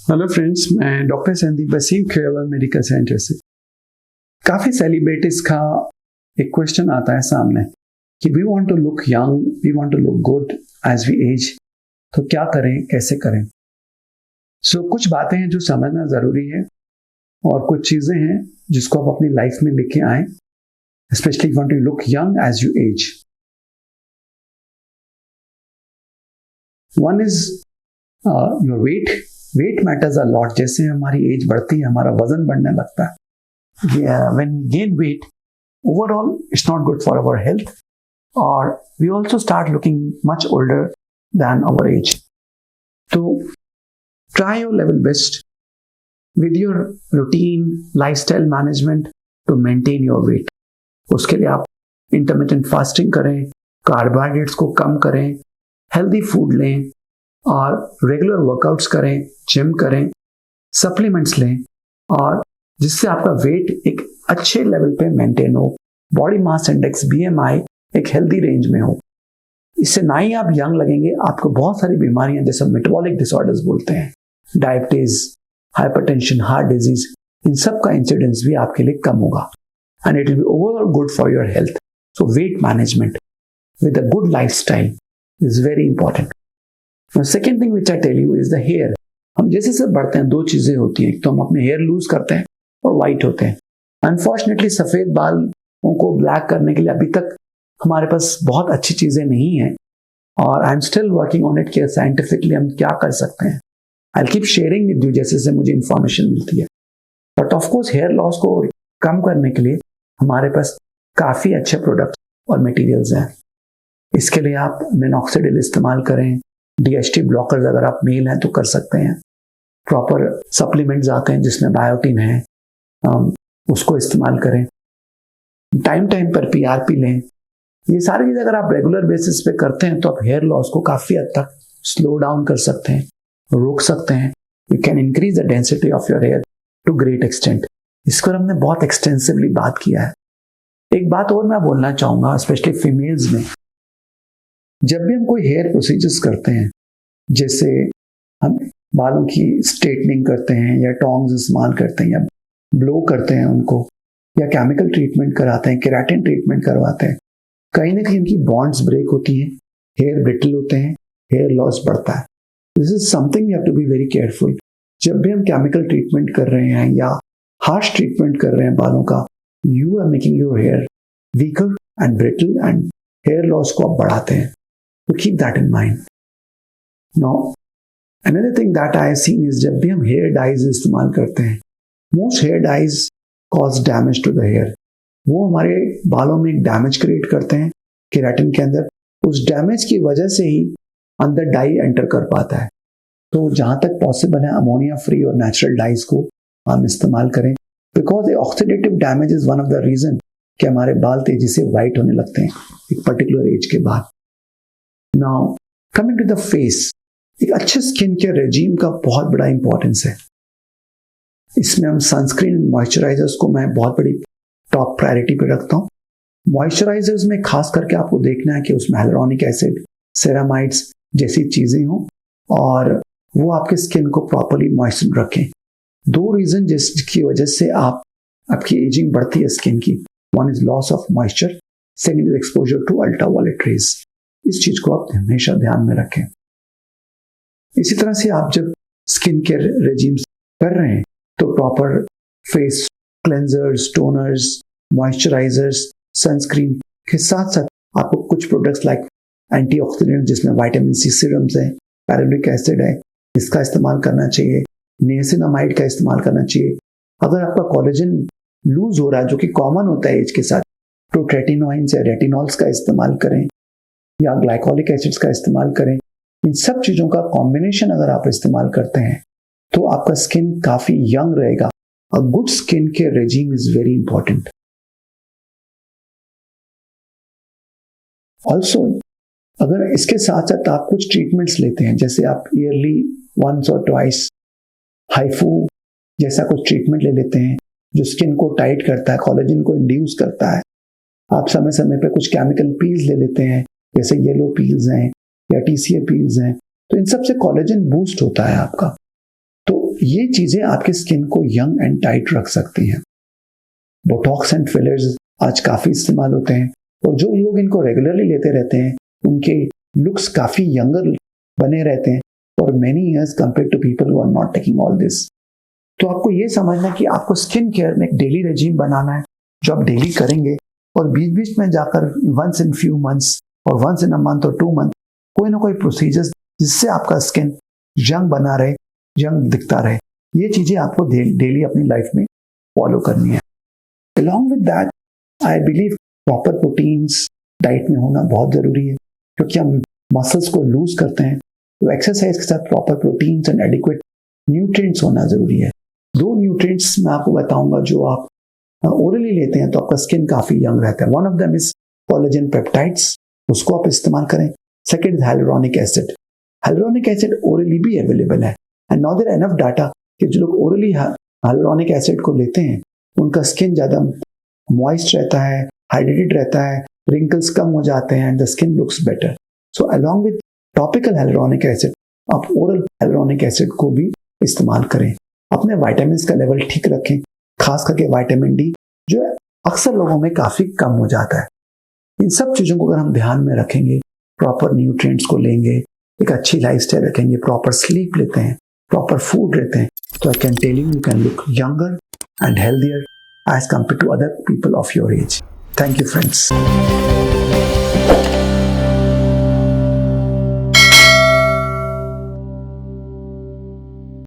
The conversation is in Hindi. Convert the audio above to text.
हेलो फ्रेंड्स, मैं doctor Sandeep Waseem Khedawal medical centre से। काफ़ी सेलिब्रिटीज का एक क्वेश्चन आता है सामने कि we want to look young, we want to look good as we age, तो क्या करें, कैसे करें। कुछ बातें हैं जो समझना ज़रूरी है और कुछ चीज़ें हैं जिसको आप अपनी लाइफ में लेके आएँ, specially want to look young as you age. One is your weight. Weight matters a lot. जैसे हमारी एज बढ़ती है, हमारा वजन बढ़ने लगता है। When we gain weight, overall it's not good for our health, और we also start looking much older than our age. तो try your level best with your routine lifestyle management to maintain your weight. उसके लिए आप इंटरमिटेंट फास्टिंग करें, कार्बोहाइड्रेट्स को कम करें, हेल्दी फूड लें और रेगुलर वर्कआउट्स करें, जिम करें, सप्लीमेंट्स लें, और जिससे आपका वेट एक अच्छे लेवल पे मेंटेन हो, बॉडी मास इंडेक्स BMI एक हेल्दी रेंज में हो। इससे ना ही आप यंग लगेंगे, आपको बहुत सारी बीमारियां जैसे मेटाबॉलिक डिसऑर्डर्स बोलते हैं, डायबिटीज, हाइपरटेंशन, हार्ट डिजीज, इन सब का इंसिडेंस भी आपके लिए कम होगा and it will be overall good for your health. So weight management with a good lifestyle is very important. Second thing which I tell you is the hair. हम जैसे सब बढ़ते हैं, दो चीजें होती हैं, एक तो हम अपने हेयर लूज करते हैं और वाइट होते हैं। अनफॉर्चुनेटली सफेद बालों को ब्लैक करने के लिए अभी तक हमारे पास बहुत अच्छी चीजें नहीं हैं, और I am still working on it कि साइंटिफिकली हम क्या कर सकते हैं। I will keep sharing with you जैसे जैसे मुझे इंफॉर्मेशन मिलती है। बट ऑफकोर्स हेयर लॉस को कम करने के लिए हमारे पास काफी अच्छे प्रोडक्ट्स और मटेरियल्स हैं। इसके लिए आप मिनॉक्सिडिल इस्तेमाल करें, DHT ब्लॉकर्स अगर आप मेल हैं तो कर सकते हैं, प्रॉपर सप्लीमेंट्स आते हैं जिसमें बायोटिन है, उसको इस्तेमाल करें, टाइम टाइम पर PRP लें। ये सारी चीज़ अगर आप रेगुलर बेसिस पे करते हैं तो आप हेयर लॉस को काफ़ी हद तक स्लो डाउन कर सकते हैं, रोक सकते हैं। You can increase the density of your hair to great extent. इस पर हमने बहुत एक्सटेंसिवली बात किया है। एक बात और मैं बोलना चाहूँगा, स्पेशली फीमेल्स में, जब भी हम कोई हेयर प्रोसीजर्स करते हैं, जैसे हम बालों की स्ट्रेटनिंग करते हैं या टॉन्ग्स इस्तेमाल करते हैं या ब्लो करते हैं उनको, या केमिकल ट्रीटमेंट कराते हैं, केराटिन ट्रीटमेंट करवाते हैं, कहीं ना कहीं उनकी बॉन्ड्स ब्रेक होती हैं, हेयर ब्रिटल होते हैं, हेयर लॉस बढ़ता है। This is something you have to be very careful. जब भी हम केमिकल ट्रीटमेंट कर रहे हैं या हार्श ट्रीटमेंट कर रहे हैं बालों का, you are making your hair weaker and brittle and hair loss को आप बढ़ाते हैं। So keep that in mind. Now, another thing that I have seen is जब भी हम हेयर डाइज इस्तेमाल करते हैं, most hair dyes cause damage to the hair. वो हमारे बालों में एक डैमेज क्रिएट करते हैं केराटिन के अंदर। उस डैमेज की वजह से ही अंदर डाई एंटर कर पाता है। तो जहाँ तक पॉसिबल है अमोनिया फ्री और नेचुरल डाइज को हम इस्तेमाल करें, because oxidative damage is one of the reason कि हमारे बाल तेजी से वाइट होने लगते हैं एक पर्टिकुलर एज के बाद। Now coming to the face, एक अच्छे स्किन केयर रेजीम का बहुत बड़ा इंपॉर्टेंस है। इसमें हम सनस्क्रीन, मॉइस्चराइजर्स को मैं बहुत बड़ी टॉप प्रायोरिटी पे रखता हूँ। मॉइस्चराइजर्स में खास करके आपको देखना है कि उसमें हाइलुरोनिक एसिड, सेरामाइड्स जैसी चीजें हों और वो आपके स्किन को प्रॉपरली मॉइस्चर रखें। दो रीजन जिसकी वजह से आपकी एजिंग बढ़ती है स्किन की, one is loss of moisture, second is exposure to ultraviolet rays. इस चीज को आप हमेशा ध्यान में रखें। इसी तरह से आप जब स्किन केयर रेजिम्स कर रहे हैं तो proper face cleansers, toners, moisturisers, sunscreen के साथ साथ आपको कुछ प्रोडक्ट्स लाइक एंटीऑक्सीडेंट जिसमें विटामिन C सीरम्स हैं, पैरालिक एसिड है, इसका इस्तेमाल करना चाहिए, नियासिनामाइड का इस्तेमाल करना चाहिए। अगर आपका कोलेजन लूज हो रहा है जो कि कॉमन होता है एज के साथ, तो ट्रेटिनोइन्स या रेटिनॉल्स का इस्तेमाल करें या ग्लाइकोलिक एसिड्स का इस्तेमाल करें। इन सब चीजों का कॉम्बिनेशन अगर आप इस्तेमाल करते हैं तो आपका स्किन काफी यंग रहेगा। A good skin care regime is very important. Also अगर इसके साथ साथ आप कुछ ट्रीटमेंट्स लेते हैं, जैसे आप ईयरली वंस और ट्वाइस हाइफू जैसा कुछ ट्रीटमेंट ले लेते हैं जो स्किन को टाइट करता है, कोलेजन को इंड्यूस करता है, आप समय समय पे कुछ केमिकल पील्स ले लेते हैं जैसे येलो पील्स हैं या TCA पील्स हैं, तो इन सब से कोलेजन बूस्ट होता है आपका। तो ये चीजें आपकी स्किन को यंग एंड टाइट रख सकती हैं। बोटॉक्स एंड फिलर्स आज काफी इस्तेमाल होते हैं और जो लोग इनको रेगुलरली लेते रहते हैं उनके लुक्स काफी यंगर बने रहते हैं for many years compare to people who are not taking all this. तो आपको ये समझना कि आपको स्किन केयर में एक डेली रेजिम बनाना है जो आप डेली करेंगे, और बीच बीच में जाकर वंस इन फ्यू मंथ्स और वंस इन अ मंथ और 2 मंथ कोई ना कोई प्रोसीजर्स जिससे आपका स्किन यंग बना रहे, यंग दिखता रहे, ये चीजें आपको डेली अपनी लाइफ में फॉलो करनी है। Along with that, I believe proper proteins diet में होना बहुत जरूरी है, क्योंकि हम मसल्स को लूज करते हैं तो एक्सरसाइज के साथ proper proteins and adequate nutrients होना जरूरी है। 2 न्यूट्रिएंट्स मैं आपको बताऊंगा जो आप ओरली लेते हैं तो आपका स्किन काफी यंग रहता है। One of them is collagen peptides, उसको आप इस्तेमाल करें। Second is hyaluronic acid. Hyaluronic acid orally भी अवेलेबल है and now there enough data कि जो लोग ओरली हाइलुरोनिक एसिड को लेते हैं उनका स्किन ज्यादा मॉइस्ट रहता है, हाइड्रेटेड रहता है, रिंकल्स कम हो जाते हैं and the skin looks better. So along with topical hyaluronic acid आप ओरल हाइलुरोनिक एसिड को भी इस्तेमाल करें। अपने विटामिन का लेवल ठीक रखें, खास करके विटामिन डी जो अक्सर लोगों में काफी कम हो जाता है। इन सब चीजों को अगर हम ध्यान में रखेंगे, प्रॉपर न्यूट्रिएंट्स को लेंगे, एक अच्छी लाइफस्टाइल रखेंगे, प्रॉपर स्लीप लेते हैं, प्रॉपर फूड लेते हैं, तो I can tell you can look younger and healthier as compared to other people of your age. Thank you, friends.